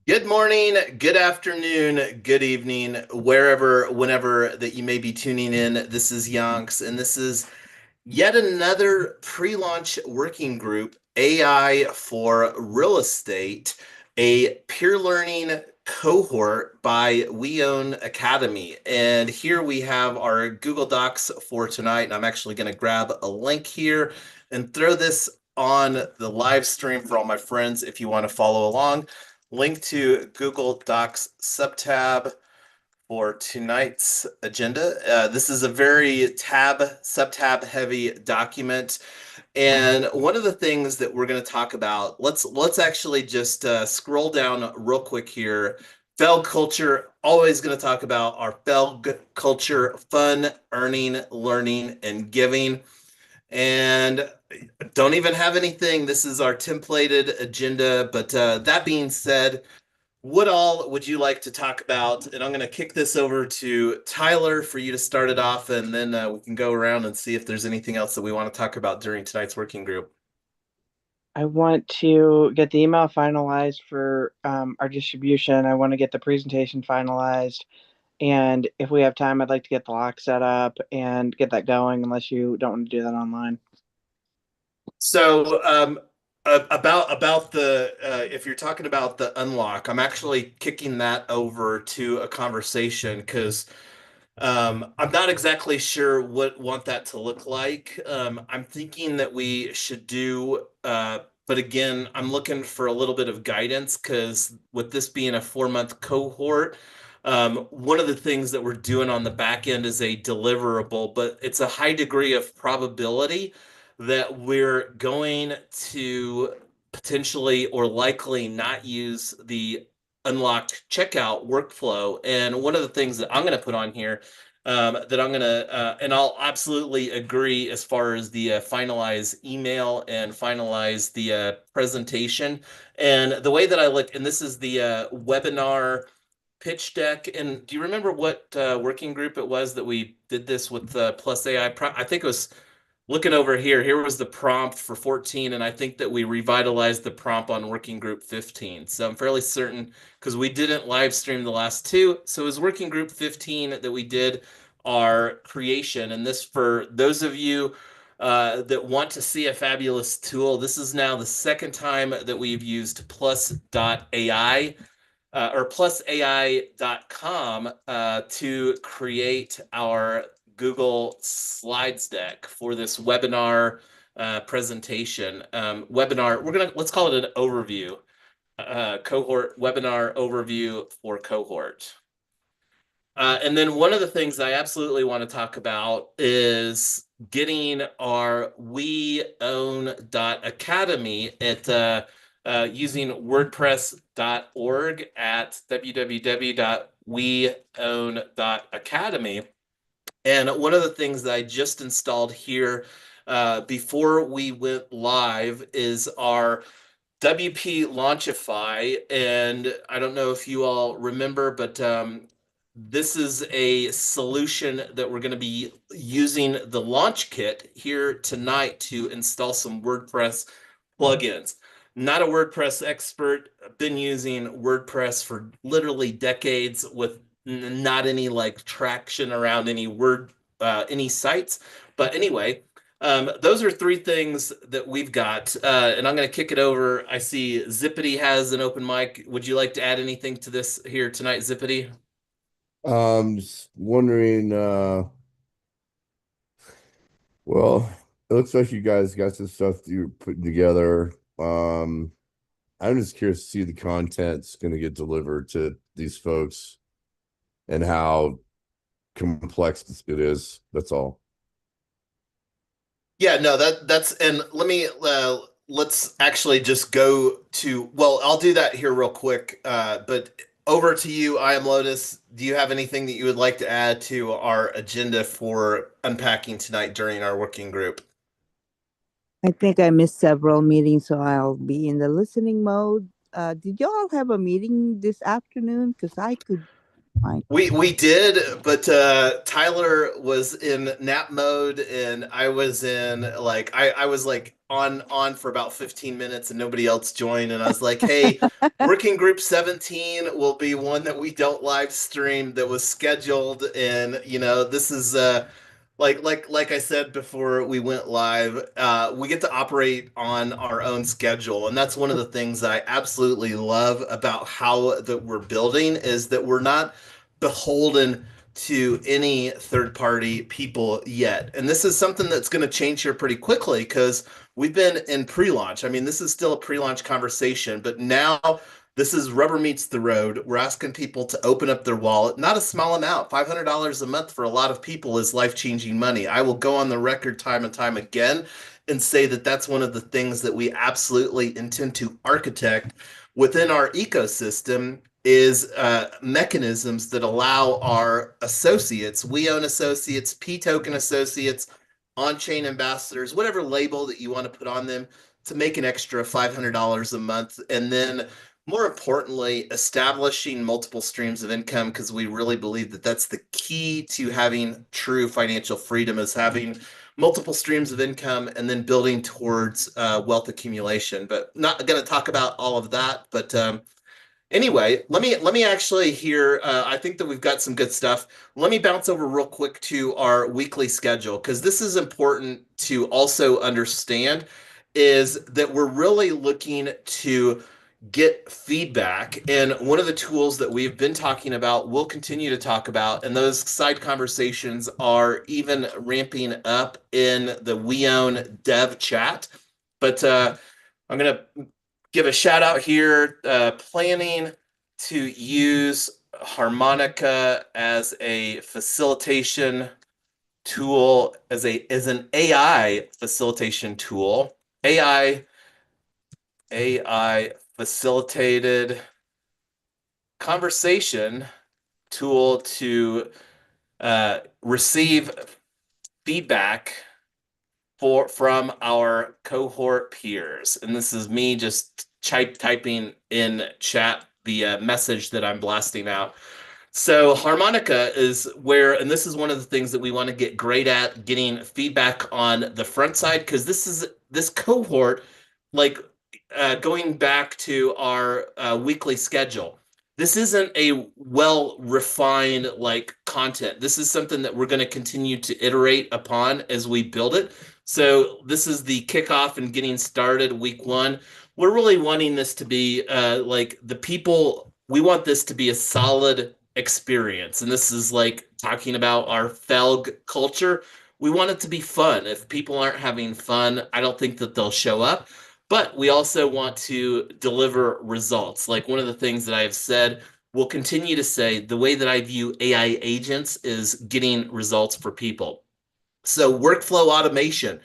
Good morning, good afternoon, good evening, wherever, whenever that you may be tuning in. This is Yonks, and this is yet another pre-launch working group, AI for Real Estate, a peer learning cohort by WeOwn.Academy. And here we have our Google Docs for tonight. And I'm actually going to grab a link here and throw this on the live stream for all my friends if you want to follow along. Link to Google Docs subtab for tonight's agenda. This is a very subtab heavy document. And one of the things that we're going to talk about, let's actually just scroll down real quick here. FELG culture, always going to talk about our FELG culture, fun, earning, learning, and giving. And don't even have anything. This is our templated agenda. But that being said, what all would you like to talk about? And I'm going to kick this over to Tyler for you to start it off, and then we can go around and see if there's anything else that we want to talk about during tonight's working group. I want to get the email finalized for our distribution. I want to get the presentation finalized. And if we have time, I'd like to get the lock set up and get that going, unless you don't want to do that online. So about the if you're talking about the unlock, I'm actually kicking that over to a conversation because I'm not exactly sure what want that to look like. I'm thinking that we should do, but again, I'm looking for a little bit of guidance because with this being a 4 month cohort, one of the things that we're doing on the back end is a deliverable, but it's a high degree of probability that we're going to potentially or likely not use the unlocked checkout workflow. And one of the things that I'm going to put on here that I'm going to, and I'll absolutely agree as far as the finalize email and finalize the presentation. And the way that I look, and this is the webinar pitch deck. And do you remember what working group it was that we did this with Plus AI? I think it was looking over here. Here was the prompt for 14, and I think that we revitalized the prompt on working group 15. So I'm fairly certain because we didn't live stream the last two. So it was working group 15 that we did our creation. And this, for those of you that want to see a fabulous tool, this is now the second time that we've used plus.ai or plusai.com to create our Google Slides deck for this webinar presentation. Webinar, let's call it an overview, cohort webinar overview for cohort. And then one of the things I absolutely want to talk about is getting our WeOwn.Academy at using WordPress.org at www.weown.academy. And one of the things that I just installed here before we went live is our WP Launchify. And I don't know if you all remember, but this is a solution that we're going to be using the launch kit here tonight to install some WordPress plugins. Not a WordPress expert. I've been using WordPress for literally decades with not any like traction around any sites. But anyway, those are three things that we've got. And I'm going to kick it over. I see Zippity has an open mic. Would you like to add anything to this here tonight, Zippity? Just wondering, well, it looks like you guys got some stuff that you're putting together. I'm just curious to see the content's going to get delivered to these folks and how complex it is. That's all. Yeah, no, that's and let me let's actually just go to, well, I'll do that here real quick. But over to you, I am Lotus. Do you have anything that you would like to add to our agenda for unpacking tonight during our working group? I think I missed several meetings, so I'll be in the listening mode. Did y'all have a meeting this afternoon? Because I could We did, but Tyler was in nap mode and I was in like I was like on for about 15 minutes and nobody else joined and I was like, "Hey, working group 17 will be one that we don't live stream that was scheduled and this is like I said before we went live, we get to operate on our own schedule, and that's one of the things that I absolutely love about how that we're building is that we're not beholden to any third party people yet. And this is something that's going to change here pretty quickly because we've been in pre-launch. I mean, this is still a pre-launch conversation, but now this is rubber meets the road. We're asking people to open up their wallet, not a small amount. $500 a month for a lot of people is life-changing money. I will go on the record time and time again and say that that's one of the things that we absolutely intend to architect within our ecosystem is mechanisms that allow our associates, WeOwn associates, P-token associates, on-chain ambassadors, whatever label that you want to put on them, to make an extra $500 a month. And then more importantly, establishing multiple streams of income, because we really believe that that's the key to having true financial freedom is having multiple streams of income and then building towards wealth accumulation. But not going to talk about all of that, but anyway, let me actually hear. I think that we've got some good stuff. Let me bounce over real quick to our weekly schedule because this is important to also understand. Is that we're really looking to get feedback, and one of the tools that we've been talking about, we'll continue to talk about, and those side conversations are even ramping up in the WeOwn dev chat. But I'm gonna give a shout out here, planning to use Harmonica as a facilitation tool, as an AI facilitation tool, AI facilitated conversation tool to receive feedback from our cohort peers. And this is me just typing in chat the message that I'm blasting out. So Harmonica is where, and this is one of the things that we want to get great at, getting feedback on the front side, because this cohort, like going back to our weekly schedule. This isn't a well-refined like content. This is something that we're going to continue to iterate upon as we build it. So this is the kickoff and getting started week one. We're really wanting this to be like the people, we want this to be a solid experience. And this is like talking about our FELG culture. We want it to be fun. If people aren't having fun, I don't think that they'll show up. But we also want to deliver results. Like one of the things that I have said, we'll continue to say, the way that I view AI agents is getting results for people. So workflow automation.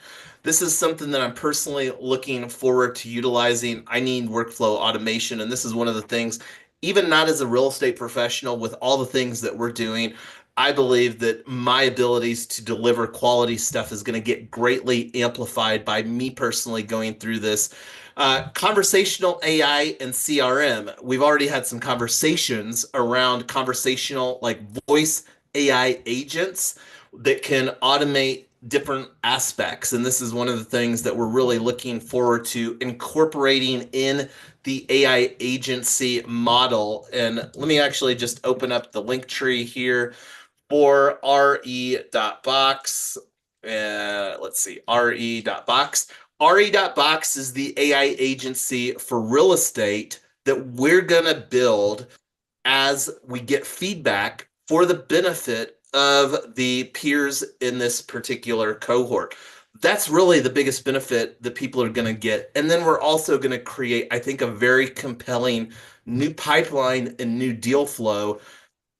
This is something that I'm personally looking forward to utilizing. I need workflow automation, and this is one of the things, even not as a real estate professional, with all the things that we're doing, I believe that my abilities to deliver quality stuff is going to get greatly amplified by me personally going through this. Conversational AI and CRM. We've already had some conversations around conversational, like voice AI agents that can automate different aspects. And this is one of the things that we're really looking forward to incorporating in the AI agency model. And let me actually just open up the link tree here for re.box. Let's see, re.box. re.box is the AI agency for real estate that we're going to build as we get feedback for the benefit of the peers in this particular cohort. That's really the biggest benefit that people are going to get. And then we're also going to create, I think, a very compelling new pipeline and new deal flow,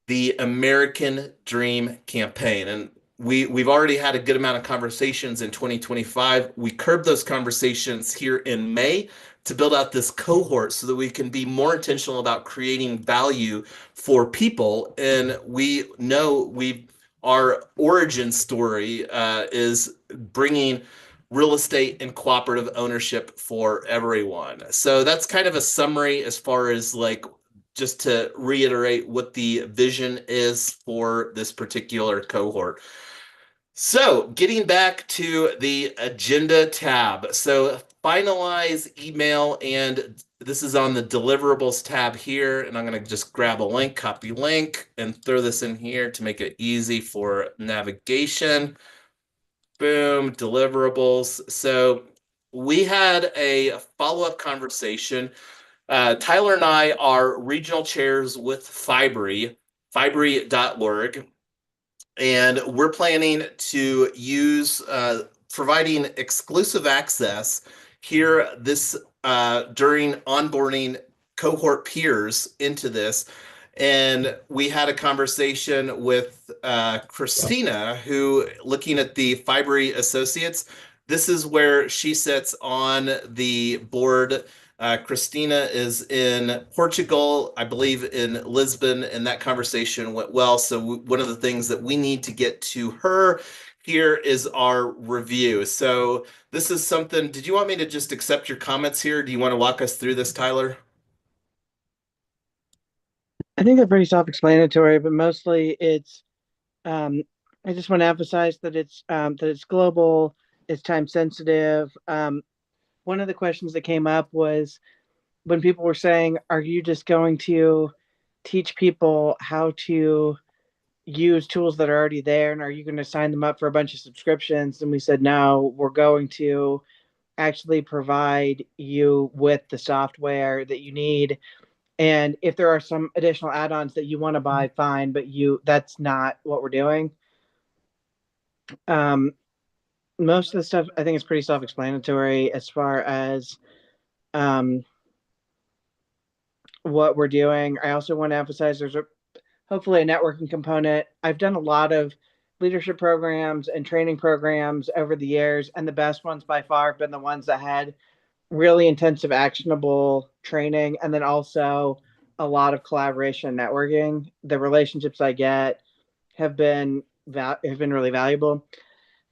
the American Dream campaign. And we've already had a good amount of conversations in 2025. We curbed those conversations here in May to build out this cohort so that we can be more intentional about creating value for people. And we know our origin story is bringing real estate and cooperative ownership for everyone. So that's kind of a summary as far as like just to reiterate what the vision is for this particular cohort. So getting back to the agenda tab. So finalize email, and this is on the deliverables tab here. And I'm going to just grab a link, copy link, and throw this in here to make it easy for navigation. Boom, deliverables. So we had a follow-up conversation. Tyler and I are regional chairs with Fibery.org. And we're planning to use providing exclusive access here this during onboarding cohort peers into this. And we had a conversation with Christina, who, looking at the Fibery Associates, this is where she sits on the board. Christina is in Portugal, I believe in Lisbon, and that conversation went well. So one of the things that we need to get to her here is our review. So this is something, did you want me to just accept your comments here? Do you want to walk us through this, Tyler? I think they're pretty self-explanatory, but mostly it's I just want to emphasize that it's global, it's time sensitive. One of the questions that came up was when people were saying, "Are you just going to teach people how to use tools that are already there, and are you going to sign them up for a bunch of subscriptions?" And we said, "No, we're going to actually provide you with the software that you need. And if there are some additional add-ons that you want to buy, fine, but that's not what we're doing." Um, Most of the stuff I think is pretty self-explanatory as far as what we're doing. I also want to emphasize there's hopefully a networking component. I've done a lot of leadership programs and training programs over the years, and the best ones by far have been the ones that had really intensive, actionable training, and then also a lot of collaboration and networking. The relationships I get have been really valuable.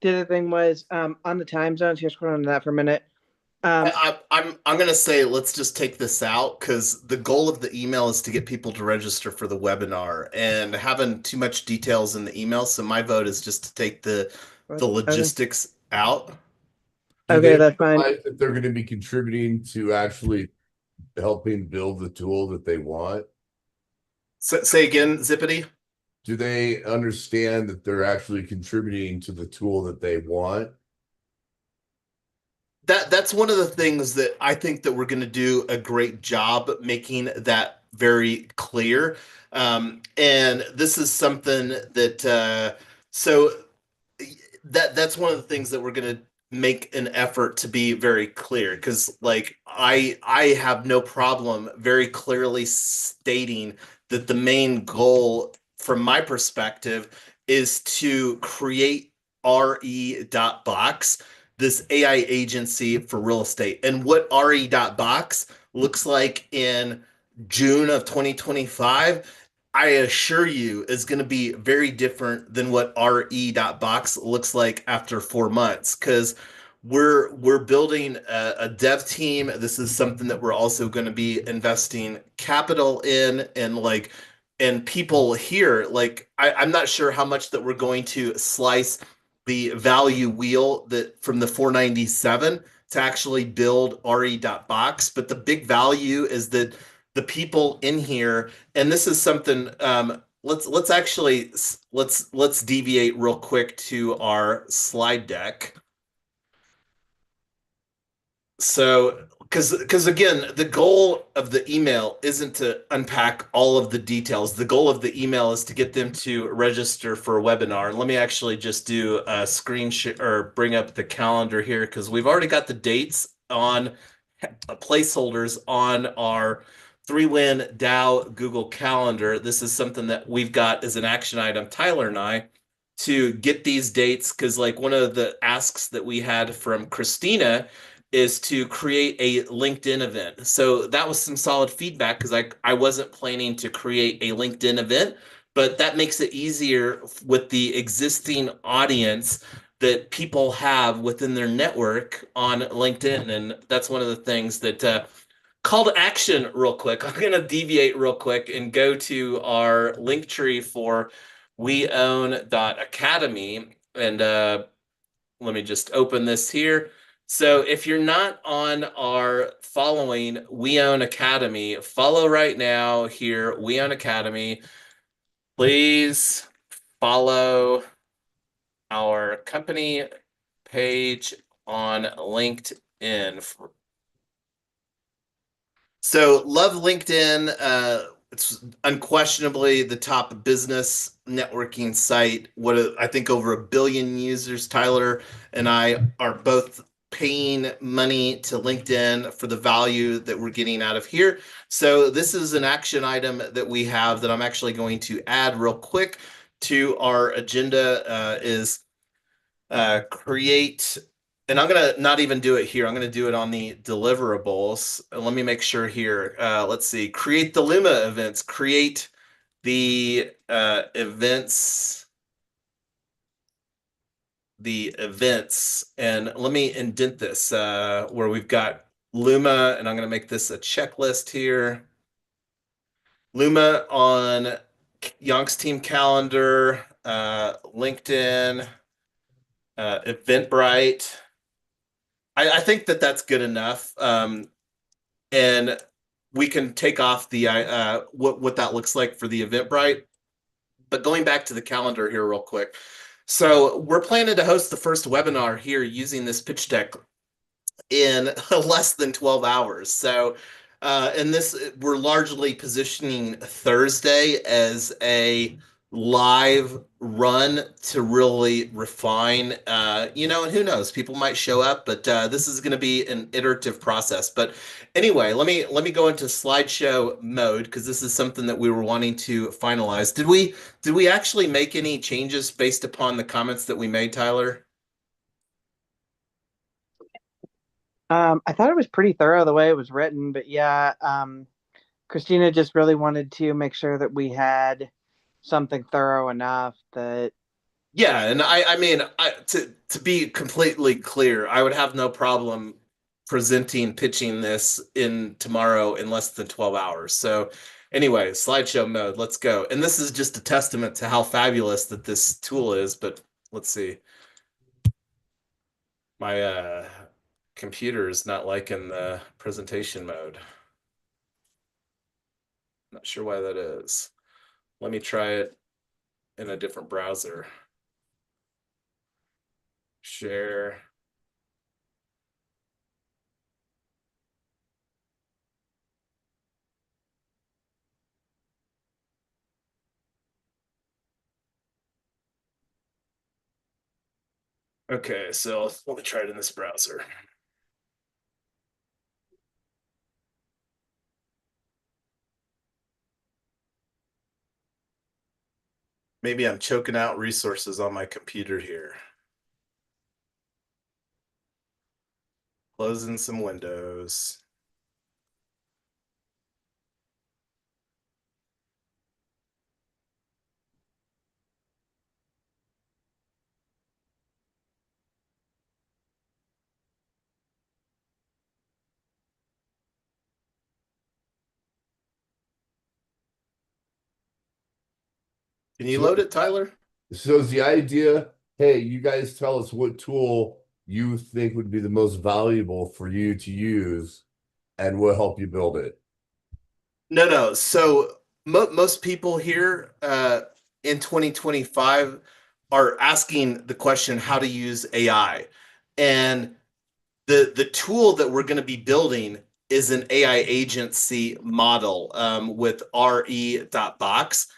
The other thing was on the time zones. Here's going on that for a minute. I'm gonna say let's just take this out, because the goal of the email is to get people to register for the webinar, and having too much details in the email. So my vote is just to take the logistics out. Do Okay, they that's fine. realize that they're going to be contributing to actually helping build the tool that they want? Say again, Zippity. Do they understand that they're actually contributing to the tool that they want? That's one of the things that I think that we're going to do a great job making that very clear. And this is something that so that's one of the things that we're going to make an effort to be very clear, because like I have no problem very clearly stating that the main goal from my perspective is to create re.box, this AI agency for real estate. And what re.box looks like in June of 2025, I assure you, is going to be very different than what re.box looks like after 4 months, because we're building a dev team. This is something that we're also going to be investing capital in, and people here. Like I'm not sure how much that we're going to slice the value wheel that from the 497 to actually build re.box, but the big value is that the people in here, and this is something, let's actually let's deviate real quick to our slide deck. So because again, the goal of the email isn't to unpack all of the details. The goal of the email is to get them to register for a webinar. And let me actually just do a screen share or bring up the calendar here, because we've already got the dates on placeholders on our 3Win DAO Google Calendar. This is something that we've got as an action item, Tyler and I, to get these dates, because like one of the asks that we had from Christina is to create a LinkedIn event. So that was some solid feedback, because I wasn't planning to create a LinkedIn event, but that makes it easier with the existing audience that people have within their network on LinkedIn. And that's one of the things that call to action real quick. I'm going to deviate real quick and go to our link tree for WeOwn.Academy. And let me just open this here. So if you're not on our following WeOwn.Academy, follow right now here, WeOwn.Academy. Please follow our company page on LinkedIn. So love LinkedIn. It's unquestionably the top business networking site. What I think over 1 billion users. Tyler and I are both paying money to LinkedIn for the value that we're getting out of here. So this is an action item that we have that I'm actually going to add real quick to our agenda is create, and I'm gonna not even do it here. I'm gonna do it on the deliverables. Let me make sure here. Let's see. Create the Luma events. Create the events. The events, and let me indent this where we've got Luma, and I'm gonna make this a checklist here. Luma on Yonk's team calendar, LinkedIn, Eventbrite. I think that that's good enough. And we can take off the what that looks like for the Eventbrite. But going back to the calendar here real quick. So we're planning to host the first webinar here using this pitch deck in less than 12 hours. So, and this, we're largely positioning Thursday as a live run to really refine, and who knows, people might show up, but this is going to be an iterative process. But anyway, let me go into slideshow mode because this is something that we were wanting to finalize. Did we actually make any changes based upon the comments that we made, Tyler? I thought it was pretty thorough the way it was written, but yeah, Christina just really wanted to make sure that we had something thorough enough that Yeah, and I mean, to be completely clear, I would have no problem pitching this in tomorrow in less than 12 hours. So anyway, slideshow mode, let's go. And this is just a testament to how fabulous that this tool is, but let's see. My computer is not liking the presentation mode. Not sure why that is. Let me try it in a different browser. Share. Okay, so let me try it in this browser. Maybe I'm choking out resources on my computer here. Closing some windows. Can you So, load it, Tyler? so is the idea, hey, you guys tell us what tool you think would be the most valuable for you to use, and we'll help you build it. No. So most people here in 2025 are asking the question how to use AI. And the tool that we're going to be building is an AI agency model with re.box.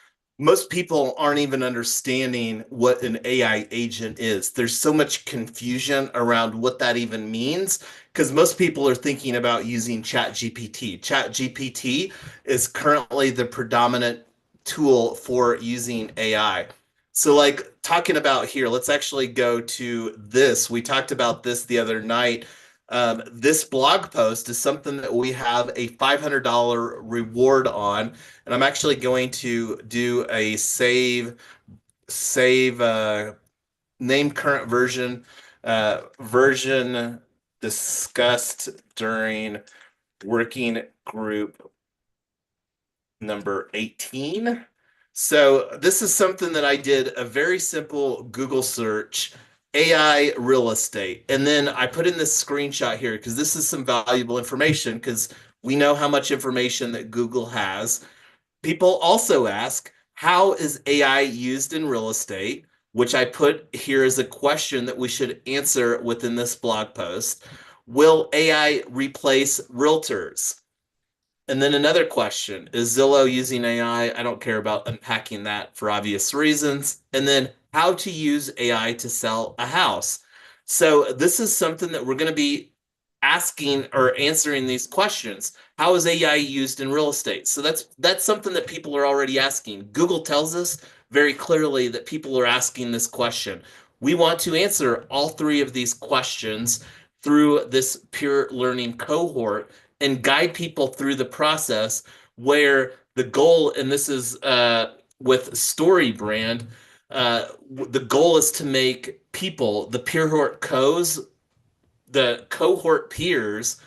Most people aren't even understanding what an AI agent is. There's so much confusion around what that even means because most people are thinking about using ChatGPT. ChatGPT is currently the predominant tool for using AI. So, like talking about here, let's actually go to this. We talked about this the other night. This blog post is something that we have a $500 reward on, and I'm actually going to do a save name current version version discussed during working group number 18. So this is something that I did a very simple Google search, AI real estate. And then I put in this screenshot here because this is some valuable information because we know how much information that Google has. People also ask, how is AI used in real estate? Which I put here as a question that we should answer within this blog post. Will AI replace realtors? And then another question, is Zillow using AI? I don't care about unpacking that for obvious reasons. And then how to use AI to sell a house. So this is something that we're going to be asking or answering these questions. How is AI used in real estate? So that's something that people are already asking. Google tells us very clearly that people are asking this question. We want to answer all three of these questions through this peer learning cohort and guide people through the process where the goal, and this is with Story Brand, the goal is to make people, the cohort peers,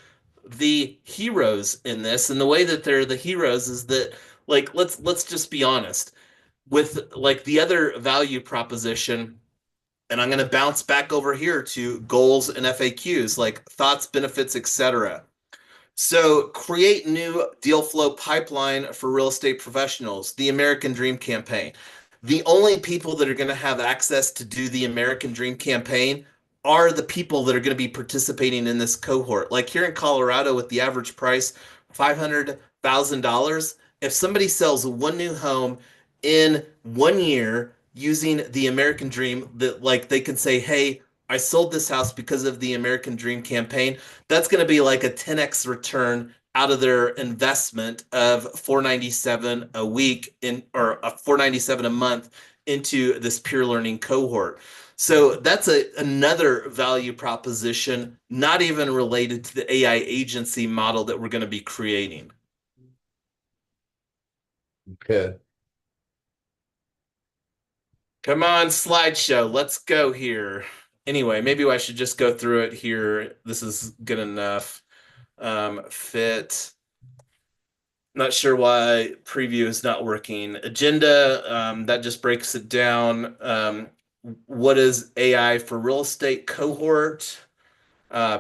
the heroes in this. And the way that they're the heroes is that, like, let's just be honest with like the other value proposition. And I'm going to bounce back over here to goals and FAQs, like thoughts, benefits, etc. So create new deal flow pipeline for real estate professionals, the American Dream Campaign. The only people that are going to have access to do the American Dream Campaign are the people that are going to be participating in this cohort. Like here in Colorado with the average price, $500,000. If somebody sells one new home in 1 year using the American Dream, that like they can say, hey, I sold this house because of the American Dream Campaign, that's going to be like a 10x return out of their investment of $497 a week in or a $497 a month into this peer learning cohort. So that's another value proposition, not even related to the AI agency model that we're going to be creating. Okay. Come on, slideshow. Let's go here. Anyway, maybe I should just go through it here. This is good enough. Fit. Not sure why preview is not working. Agenda, that just breaks it down. What is AI for real estate cohort?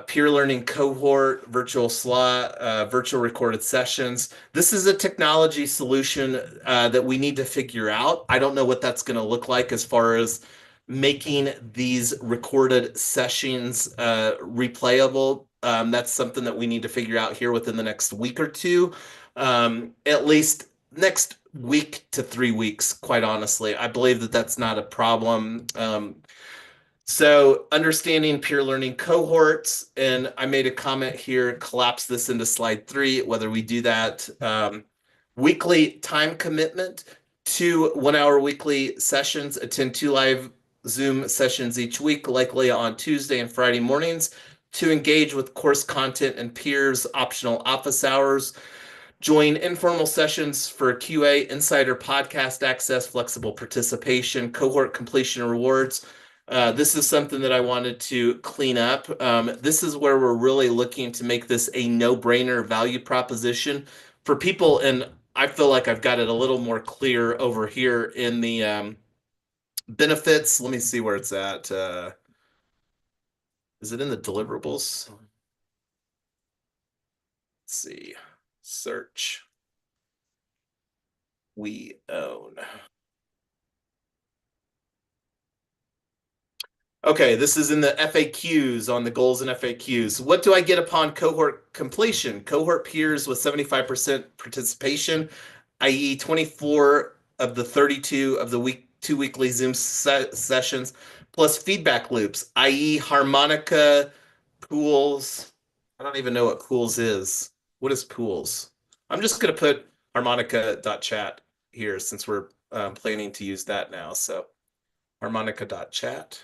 Peer learning cohort, virtual slot, virtual recorded sessions. This is a technology solution that we need to figure out. I don't know what that's going to look like as far as making these recorded sessions replayable. That's something that we need to figure out here within the next week or two, at least next week to 3 weeks, quite honestly. I believe that that's not a problem. So understanding peer learning cohorts, and I made a comment here, collapse this into slide 3, whether we do that. Weekly time commitment, 2 1-hour weekly sessions, attend 2 live Zoom sessions each week, likely on Tuesday and Friday mornings, to engage with course content and peers, optional office hours. Join informal sessions for QA, insider podcast access, flexible participation, cohort completion rewards. This is something that I wanted to clean up. This is where we're really looking to make this a no-brainer value proposition for people. And I feel like I've got it a little more clear over here in the benefits. Let me see where it's at. Is it in the deliverables? Let's see. Search. We own. Okay, this is in the FAQs on the goals and FAQs. What do I get upon cohort completion? Cohort peers with 75% participation, i.e. 24 of the 32 of the 2 weekly Zoom sessions, plus feedback loops, i.e. harmonica, pools. I don't even know what pools is. What is pools? I'm just going to put harmonica.chat here since we're planning to use that now. So harmonica.chat.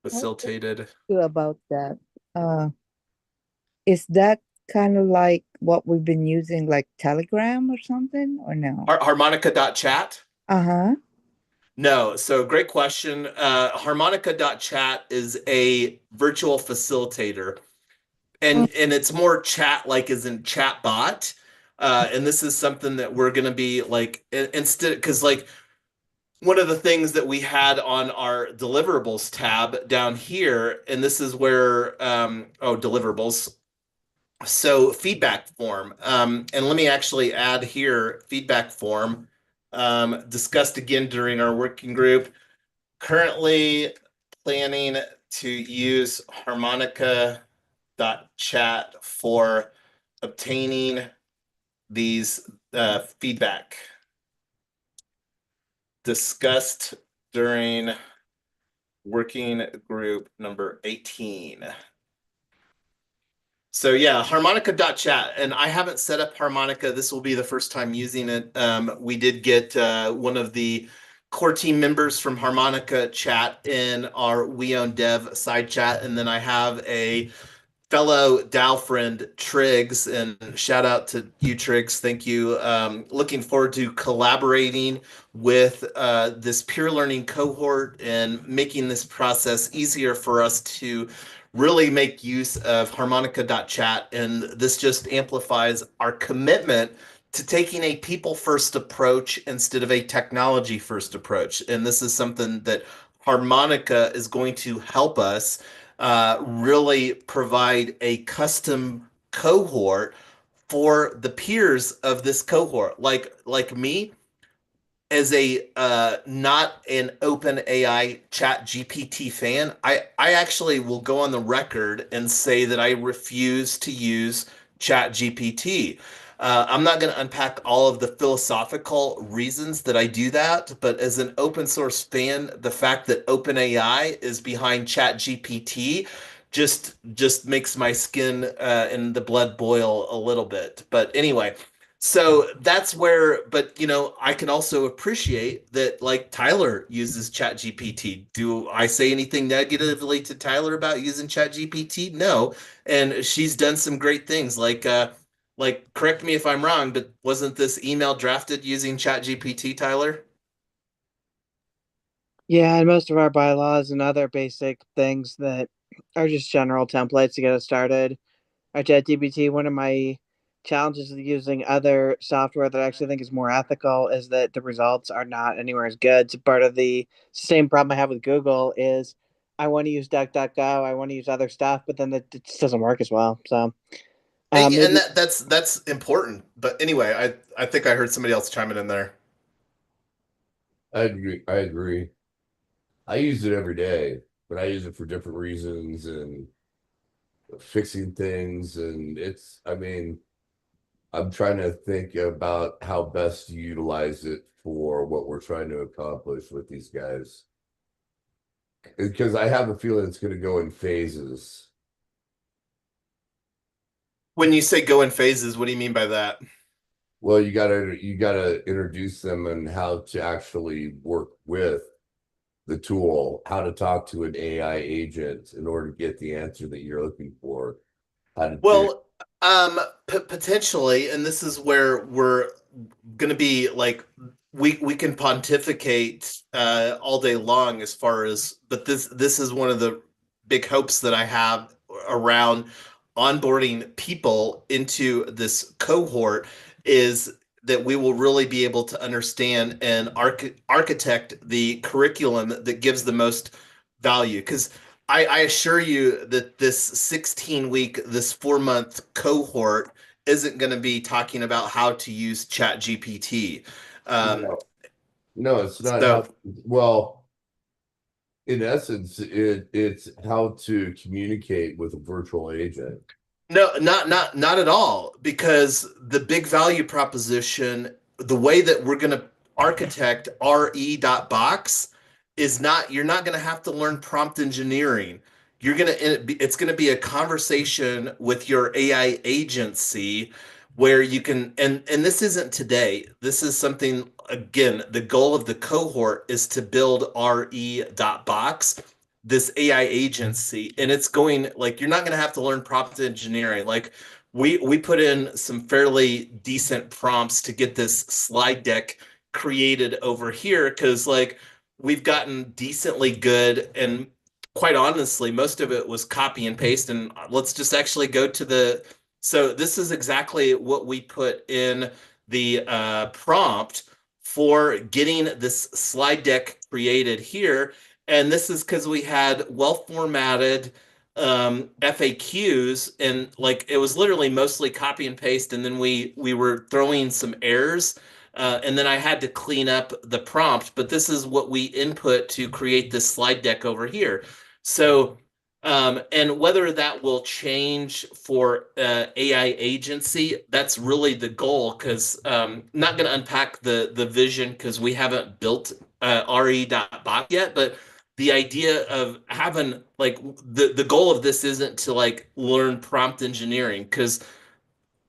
Facilitated. About that. Is that kind of like what we've been using, like Telegram or something, or no? Harmonica.chat? Uh-huh. No. So great question. Harmonica.chat is a virtual facilitator. and it's more chat, like as in chat bot. And this is something that we're going to be like instead, because like one of the things that we had on our deliverables tab down here, and this is where oh, deliverables. So feedback form. And let me actually add here feedback form, discussed again during our working group. Currently planning to use harmonica.chat for obtaining these feedback. Discussed during working group number 18. So yeah, harmonica.chat. And I haven't set up Harmonica. This will be the first time using it. We did get one of the core team members from Harmonica chat in our WeOwn dev side chat. And then I have a fellow DAO friend, Triggs, and shout out to you, Triggs. Thank you. Looking forward to collaborating with this peer learning cohort and making this process easier for us to really make use of harmonica.chat. And this just amplifies our commitment to taking a people first approach instead of a technology first approach. And this is something that Harmonica is going to help us really provide a custom cohort for the peers of this cohort. Like me, as a not an open AI chat GPT fan, I actually will go on the record and say that I refuse to use chat GPT. I'm not going to unpack all of the philosophical reasons that I do that, but as an open source fan, the fact that OpenAI is behind chat GPT just makes my skin and the blood boil a little bit. But anyway, so that's where, but I can also appreciate that like Tyler uses ChatGPT. Do I say anything negatively to Tyler about using ChatGPT? No. And she's done some great things like correct me if I'm wrong, but wasn't this email drafted using ChatGPT, Tyler? Yeah, and most of our bylaws and other basic things that are just general templates to get us started are ChatGPT. One of my challenges of using other software that I actually think is more ethical is that the results are not anywhere as good. So part of the same problem I have with Google is I want to use DuckDuckGo, I want to use other stuff, but then it just doesn't work as well. So And maybe that's important. But anyway, I think I heard somebody else chiming in there. I agree. I agree. I use it every day, but I use it for different reasons and fixing things. And I mean, I'm trying to think about how best to utilize it for what we're trying to accomplish with these guys. Because I have a feeling it's going to go in phases. When you say go in phases, what do you mean by that? Well, you gotta introduce them and how to actually work with the tool, how to talk to an AI agent in order to get the answer that you're looking for. How to do Well, potentially, and this is where we're going to be like we can pontificate all day long as far as, but this is one of the big hopes that I have around onboarding people into this cohort is that we will really be able to understand and architect the curriculum that gives the most value. Because I assure you that this 16-week, this 4-month cohort isn't going to be talking about how to use Chat GPT. no, no, it's not So how, well, in essence, it's how to communicate with a virtual agent. no, not at all, because the big value proposition, the way that we're going to architect re.box is not, you're not going to have to learn prompt engineering. It's going to be a conversation with your AI agency where you can, and this isn't today. This is something, again, the goal of the cohort is to build re.box, this AI agency, and it's going like you're not going to have to learn prompt engineering. Like we put in some fairly decent prompts to get this slide deck created over here because like we've gotten decently good, and quite honestly, most of it was copy and paste. And let's just actually go to the, so this is exactly what we put in the prompt for getting this slide deck created here. And this is because we had well-formatted FAQs, and like it was literally mostly copy and paste, and then we were throwing some errors, and then I had to clean up the prompt. But this is what we input to create this slide deck over here. So, and whether that will change for AI agency, that's really the goal. Because not going to unpack the vision because we haven't built re.bot yet, but the idea of having like the goal of this isn't to like learn prompt engineering, because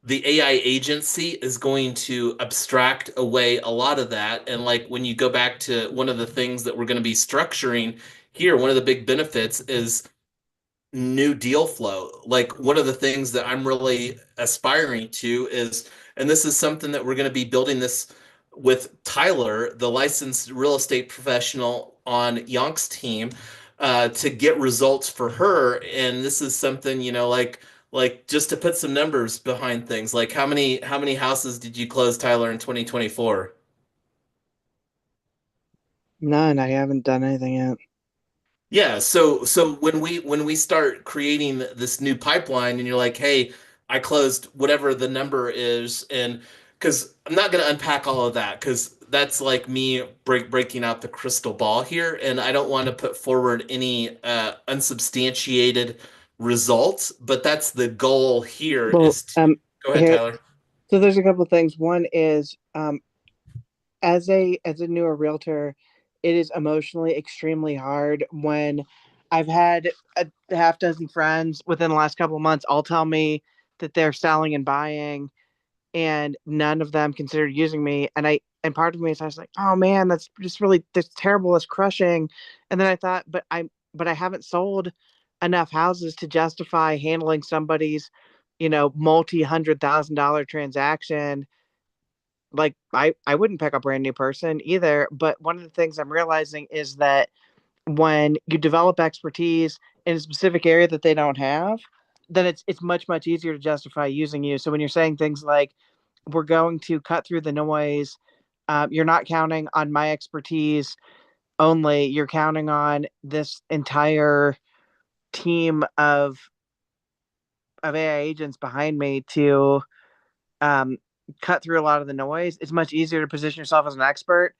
the AI agency is going to abstract away a lot of that. And like when you go back to one of the things that we're going to be structuring here, one of the big benefits is new deal flow. Like one of the things that I'm really aspiring to is, and this is something that we're going to be building this with Tyler, the licensed real estate professional on Yonk's team, to get results for her. And this is something, like just to put some numbers behind things, like how many houses did you close, Tyler, in 2024? None. I haven't done anything yet. Yeah, so when we start creating this new pipeline and you're like, "Hey, I closed whatever the number is," and because I'm not going to unpack all of that because that's like me breaking out the crystal ball here, and I don't want to put forward any unsubstantiated results, but that's the goal here Well, is to go ahead, here, Tyler. so there's a couple of things. One is, as a newer realtor, it is emotionally extremely hard when I've had a half dozen friends within the last couple of months all tell me that they're selling and buying, and none of them considered using me. And part of me is I was like, oh man, that's terrible, that's crushing. And then I thought, but I haven't sold enough houses to justify handling somebody's, multi-$100,000 transaction. Like I wouldn't pick a brand new person either. But one of the things I'm realizing is that when you develop expertise in a specific area that they don't have, then it's much easier to justify using you. So when you're saying things like, we're going to cut through the noise, you're not counting on my expertise only, you're counting on this entire team of AI agents behind me to um, cut through a lot of the noise. It's much easier to position yourself as an expert.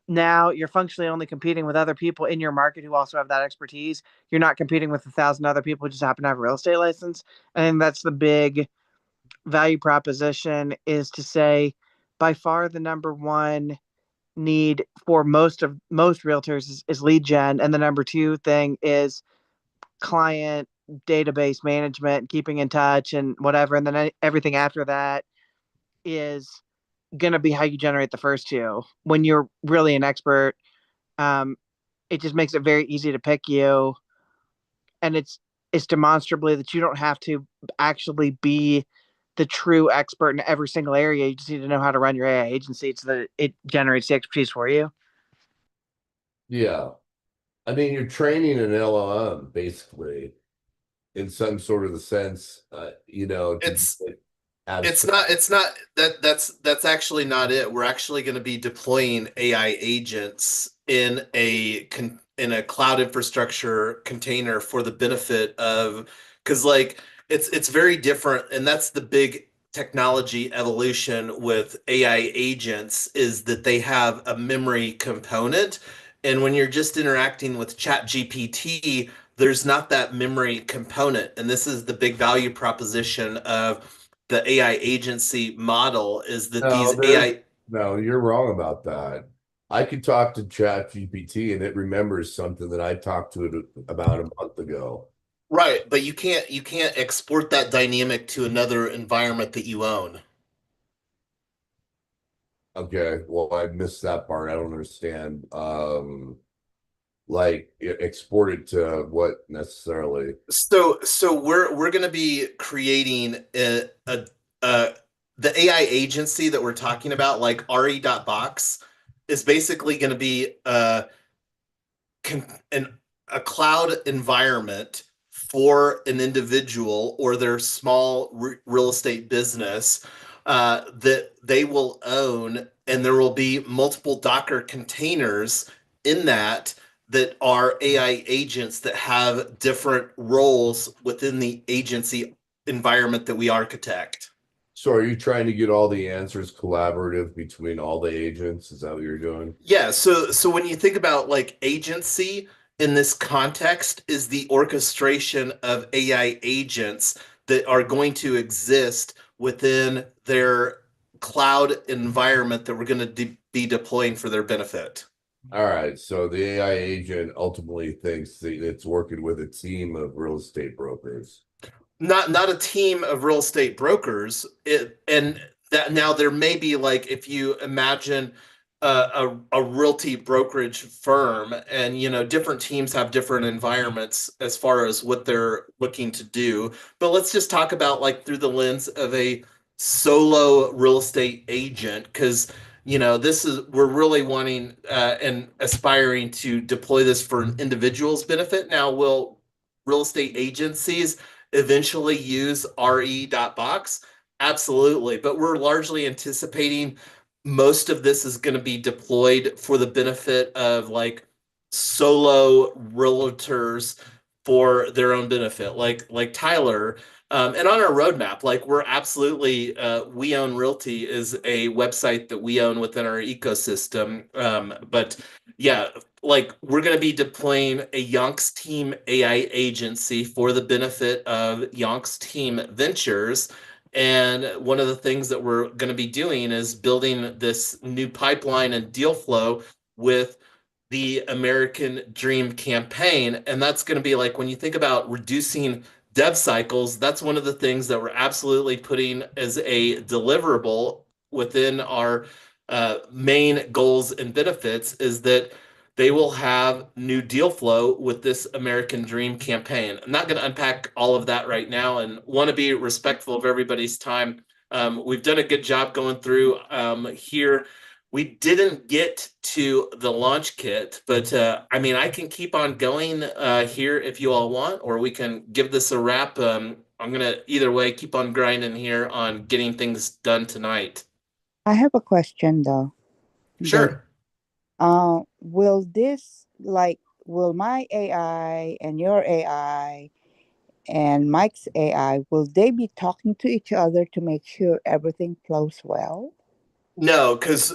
Now you're functionally only competing with other people in your market who also have that expertise. You're not competing with 1,000 other people who just happen to have a real estate license. I think that's the big value proposition, is to say by far the number one need for most realtors is lead gen, and the number two thing is client database management, keeping in touch and whatever, and then everything after that is going to be how you generate the first two. When you're really an expert, um, it just makes it very easy to pick you, and it's demonstrably that you don't have to actually be the true expert in every single area. You just need to know how to run your AI agency so that it generates the expertise for you. Yeah. I mean, you're training an LLM basically in some sort of the sense, to It's get It's abstract. not, it's not that's actually not it. We're actually going to be deploying AI agents in a cloud infrastructure container for the benefit of, because like it's very different, and that's the big technology evolution with AI agents, is that they have a memory component. And when you're just interacting with Chat GPT, there's not that memory component. And this is the big value proposition of the AI agency model, is that No, these AI, no, you're wrong about that. I could talk to Chat GPT and it remembers something that I talked to it about a month ago. right, but you can't export that dynamic to another environment that you own. Okay, well, I missed that part. I don't understand. Like export it to what necessarily? So we're going to be creating a the AI agency that we're talking about, like re.box, is basically going to be con an a cloud environment for an individual or their small real estate business that they will own, and there will be multiple Docker containers in that that are AI agents that have different roles within the agency environment that we architect. So are you trying to get all the answers collaborative between all the agents? Is that what you're doing? Yeah, so when you think about like agency in this context is the orchestration of AI agents that are going to exist within their cloud environment that we're going to be deploying for their benefit. All right. So the AI agent ultimately thinks that it's working with a team of real estate brokers. Not a team of real estate brokers. And that now there may be like if you imagine a realty brokerage firm, and different teams have different environments as far as what they're looking to do. But let's just talk about like through the lens of a solo real estate agent, because this is we're really wanting and aspiring to deploy this for an individual's benefit. Now, will real estate agencies eventually use re.box? Absolutely. But we're largely anticipating most of this is going to be deployed for the benefit of like solo realtors for their own benefit, like Tyler. And on our roadmap, like we're absolutely We Own Realty is a website that we own within our ecosystem. But yeah, like we're going to be deploying a Yonks Team AI agency for the benefit of Yonks Team Ventures. And one of the things that we're going to be doing is building this new pipeline and deal flow with the American Dream campaign. And that's going to be like when you think about reducing dev cycles, that's one of the things that we're absolutely putting as a deliverable within our main goals and benefits is that they will have new deal flow with this American Dream campaign. I'm not going to unpack all of that right now and want to be respectful of everybody's time. We've done a good job going through here. We didn't get to the launch kit, but I mean, I can keep on going here if you all want, or we can give this a wrap. I'm going to either way keep on grinding here on getting things done tonight. I have a question though. Sure. Will this will my AI and your AI and Mike's AI, will they be talking to each other to make sure everything flows well? No, because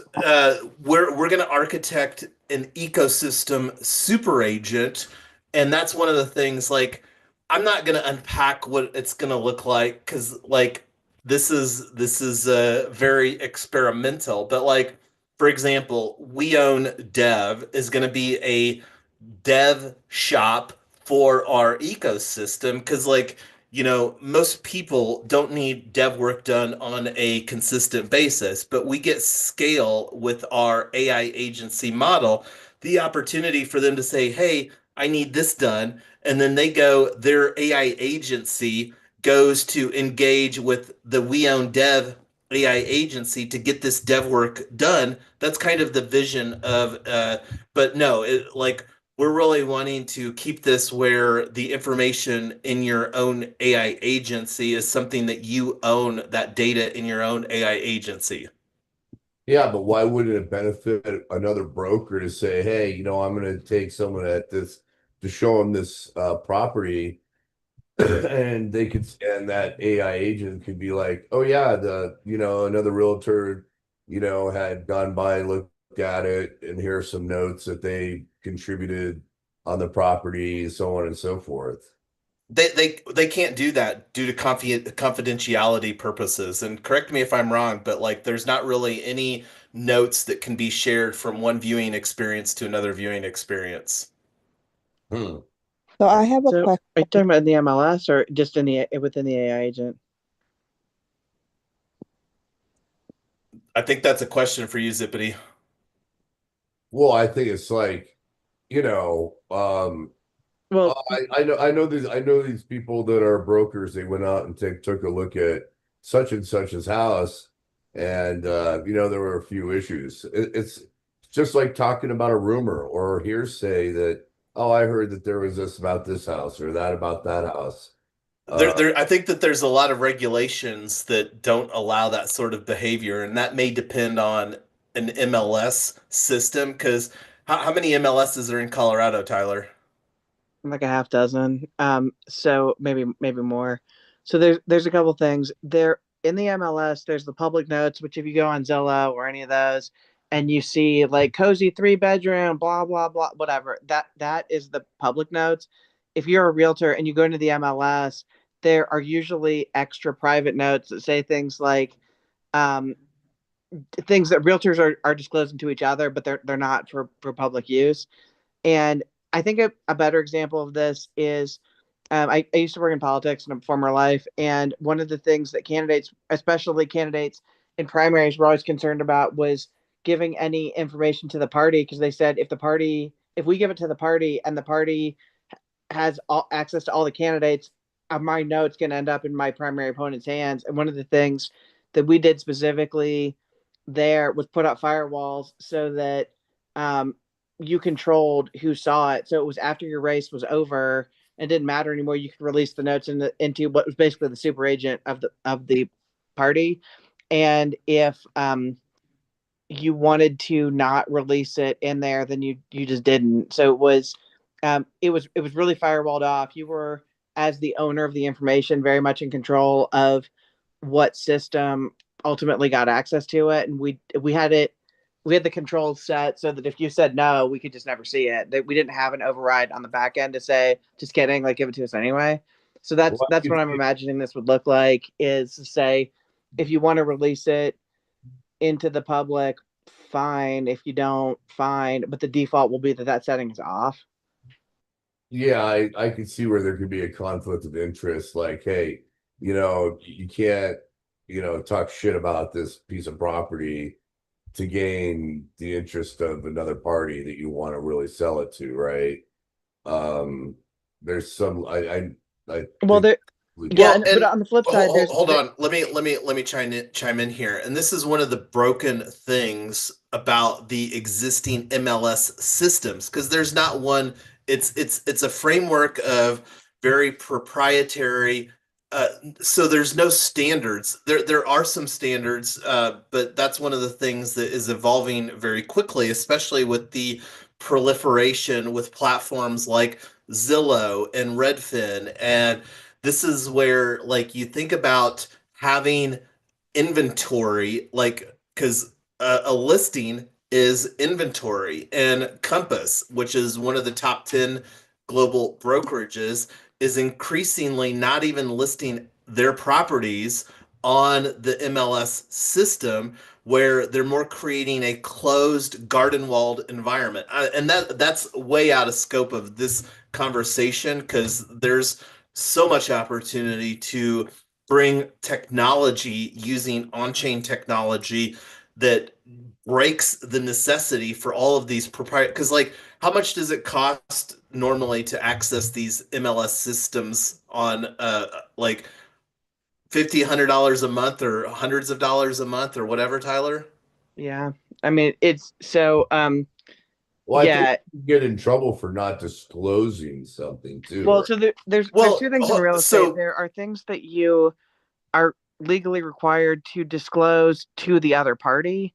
we're going to architect an ecosystem super agent, and that's one of the things. Like, I'm not going to unpack what it's going to look like because like this is very experimental. But like for example, We Own Dev is going to be a dev shop for our ecosystem because most people don't need dev work done on a consistent basis, but we get scale with our AI agency model, the opportunity for them to say, hey, I need this done, and then their AI agency goes to engage with the We Own Dev AI agency to get this dev work done. That's kind of the vision of but no, we're really wanting to keep this where the information in your own AI agency is something that you own that data in your own AI agency. Yeah, but why wouldn't it benefit another broker to say, hey, I'm going to take someone at this to show them this property and that AI agent could be like, oh yeah, another realtor, had gone by and looked at it, and here are some notes that they contributed on the property, so on and so forth. They can't do that due to confidentiality purposes. And correct me if I'm wrong, but like there's not really any notes that can be shared from one viewing experience to another viewing experience. Hmm. So I have a So, question. are you talking about in the MLS or just within the AI agent? I think that's a question for you, Zippity. Well, I think it's like, you know, um, Well, I know these people that are brokers. They went out and took a look at such and such's house, and there were a few issues. It's just like talking about a rumor or hearsay that oh, I heard that there was this about this house or that about that house. I think that there's a lot of regulations that don't allow that sort of behavior, and that may depend on an MLS system. Because how many MLSs are in Colorado, Tyler? Like a half dozen. So maybe more. So there's a couple things there in the MLS. There's the public notes, which if you go on Zillow or any of those, and you see like cozy 3 bedroom, blah blah blah, whatever. That is the public notes. If you're a realtor and you go into the MLS, there are usually extra private notes that say things like um, things that realtors are disclosing to each other, but they're not for public use. And I think a better example of this is I used to work in politics in a former life. And one of the things that candidates, especially candidates in primaries, were always concerned about was giving any information to the party. Because they said if we give it to the party and the party has access to all the candidates, my note's going to end up in my primary opponent's hands. And one of the things that we did specifically there was put up firewalls so that um, you controlled who saw it. So it was after your race was over, it didn't matter anymore. You could release the notes into what was basically the super agent of the party. And if you wanted to not release it in there, then you just didn't. So it was really firewalled off. You were, as the owner of the information, very much in control of what system ultimately got access to it, and we had the controls set so that if you said no, we could just never see it. That we didn't have an override on the back end to say just kidding, like give it to us anyway. So that's Well, that's what I'm imagining this would look like, is to say if you want to release it into the public, fine. If you don't, fine. But the default will be that setting is off. yeah, I can see where there could be a conflict of interest. Like, hey, you can't, talk shit about this piece of property to gain the interest of another party that you want to really sell it to, right? Um, there's some I Well, think there, we yeah, Well, but and on the flip side, hold on. Let me chime in here. And this is one of the broken things about the existing MLS systems, because there's not one. It's a framework of very proprietary. Uh, so there's no standards. There are some standards, but that's one of the things that is evolving very quickly, especially with the proliferation with platforms like Zillow and Redfin. And this is where, like, you think about having inventory, like, because a listing is inventory, and Compass, which is one of the top 10 global brokerages, is increasingly not even listing their properties on the MLS system, where they're more creating a closed garden walled environment. And that's way out of scope of this conversation, because there's so much opportunity to bring technology using on-chain technology that breaks the necessity for all of these proprietary, because, like, how much does it cost normally to access these MLS systems on like $50, $100 a month, or hundreds of dollars a month, or whatever, Tyler? yeah. I mean, it's so well, I think yeah. you get in trouble for not disclosing something too, Well, right? so there's two Well, things in real estate. so There are things that you are legally required to disclose to the other party.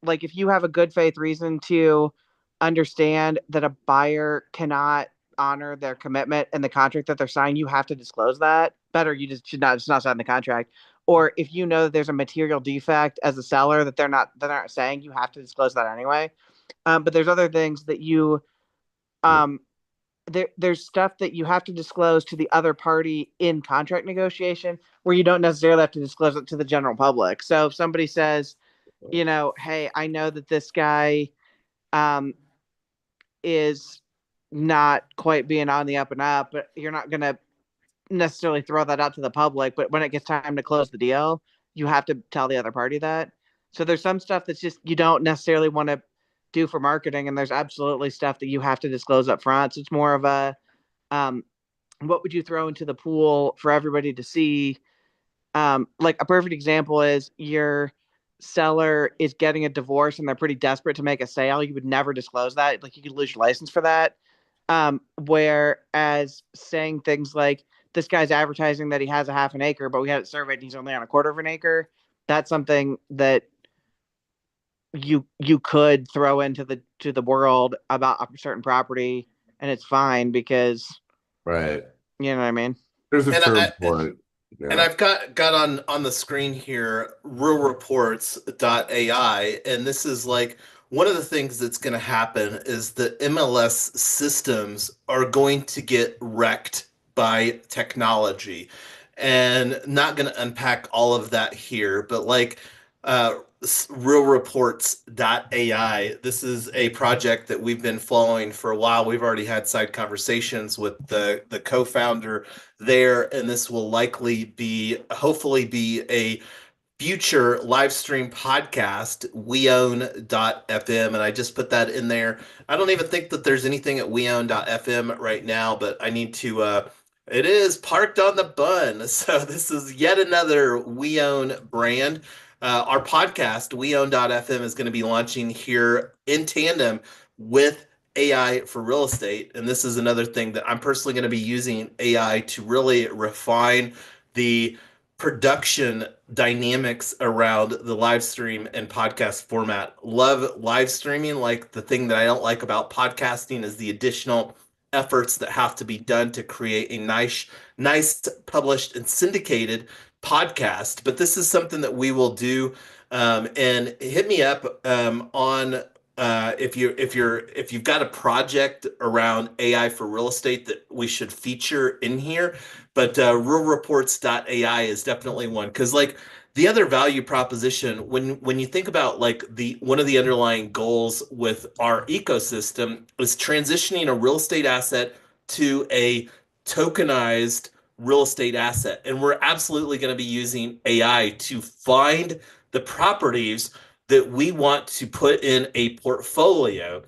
Like if you have a good faith reason to understand that a buyer cannot honor their commitment and the contract that they're signing, you have to disclose that. Better, you just not sign the contract. Or if you know that there's a material defect as a seller that they're not saying, you have to disclose that anyway. But there's other things that um, there's stuff that you have to disclose to the other party in contract negotiation where you don't necessarily have to disclose it to the general public. So if somebody says, hey, I know that this guy um, is not quite being on the up and up, but you're not going to necessarily throw that out to the public. But when it gets time to close the deal, you have to tell the other party that. So there's some stuff that's just you don't necessarily want to do for marketing, and there's absolutely stuff that you have to disclose up front. So it's more of a what would you throw into the pool for everybody to see? Like a perfect example is your seller is getting a divorce and they're pretty desperate to make a sale. You would never disclose that. Like you could lose your license for that. Whereas saying things like, this guy's advertising that he has a half an acre, but we had it surveyed and he's only on a quarter of an acre. That's something that you could throw into the world about a certain property, and it's fine because Right. you know what I mean. There's a And term I for it. and Yeah. I've got on the screen here realreports.ai, and this is like one of the things that's going to happen is the MLS systems are going to get wrecked by technology, and not going to unpack all of that here, but like uh, realreports.ai, this is a project that we've been following for a while. We've already had side conversations with the co-founder there, and this will likely be, hopefully be a future live stream podcast, WeOwn.FM, and I just put that in there. I don't even think that there's anything at WeOwn.FM right now, but I need to it is parked on the bun. So this is yet another WeOwn brand. Our podcast, WeOwn.FM, is going to be launching here in tandem with AI for real estate. And this is another thing that I'm personally going to be using AI to really refine the production dynamics around the live stream and podcast format. Love live streaming. Like, the thing that I don't like about podcasting is the additional efforts that have to be done to create a nice published and syndicated podcast. But this is something that we will do. And hit me up on if you've got a project around AI for real estate that we should feature in here. But realreports.ai is definitely one, because like the other value proposition, when you think about like the one of the underlying goals with our ecosystem is transitioning a real estate asset to a tokenized real estate asset. And we're absolutely going to be using AI to find the properties that we want to put in a portfolio.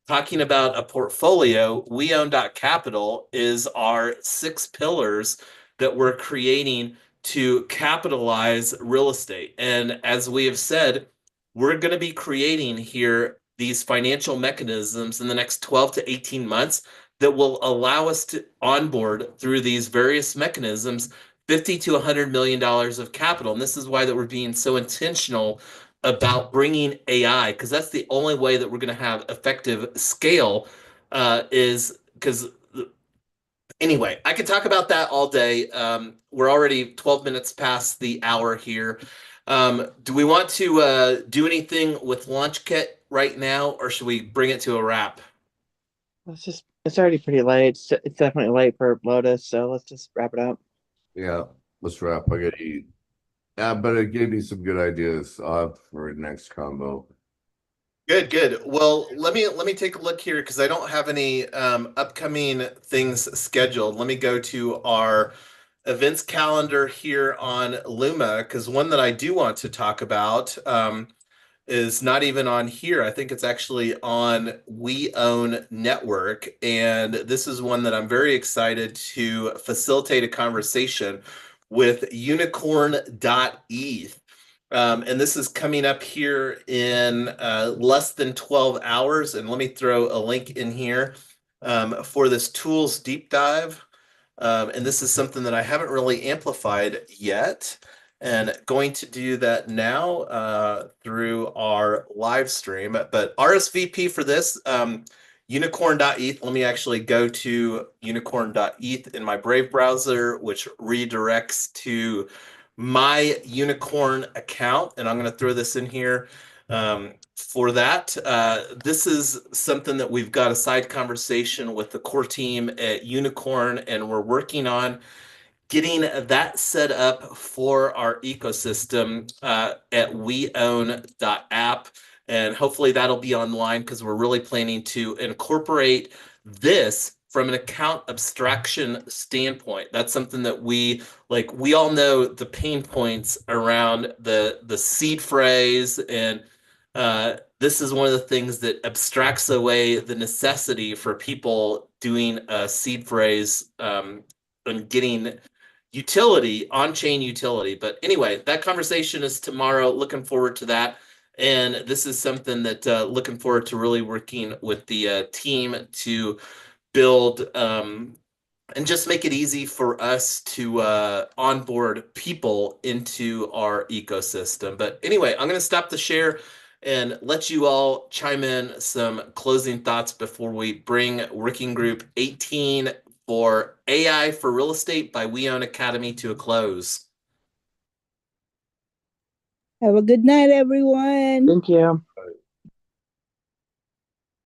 Talking about a portfolio, WeOwn.Capital is our 6 pillars that we're creating to capitalize real estate. And as we have said, we're going to be creating here these financial mechanisms in the next 12 to 18 months that will allow us to onboard through these various mechanisms 50 to $100 million of capital. And this is why that we're being so intentional about bringing AI, because that's the only way that we're going to have effective scale, is because anyway, I could talk about that all day. We're already 12 minutes past the hour here. Do we want to do anything with LaunchKit right now, or should we bring it to a wrap? It's already pretty late. It's definitely late for Lotus, so let's just wrap it up. Yeah. Let's wrap. I gotta eat. Yeah, but it gave me some good ideas for next combo. Good. Well, let me take a look here because I don't have any upcoming things scheduled. Let me go to our events calendar here on Luma, because one that I do want to talk about is not even on here. I think it's actually on WeOwn.Network, and this is one that I'm very excited to facilitate a conversation with unicorn.eth. And this is coming up here in less than 12 hours. And let me throw a link in here for this tools deep dive. And this is something that I haven't really amplified yet. And going to do that now through our live stream. But RSVP for this, unicorn.eth. Let me actually go to unicorn.eth in my Brave browser, which redirects to my unicorn account. And I'm going to throw this in here for that. This is something that we've got a side conversation with the core team at Unicorn, and we're working on getting that set up for our ecosystem at WeOwn.app. And hopefully that'll be online, because we're really planning to incorporate this from an account abstraction standpoint. That's something that we like. We all know the pain points around the seed phrase, and this is one of the things that abstracts away the necessity for people doing a seed phrase and getting utility, on-chain utility. But anyway, that conversation is tomorrow. Looking forward to that. And this is something that looking forward to really working with the team to build and just make it easy for us to onboard people into our ecosystem. But anyway, I'm going to stop the share and let you all chime in some closing thoughts before we bring Working Group 18 for AI for Real Estate by WeOwn.Academy to a close. Have a good night, everyone. Thank you.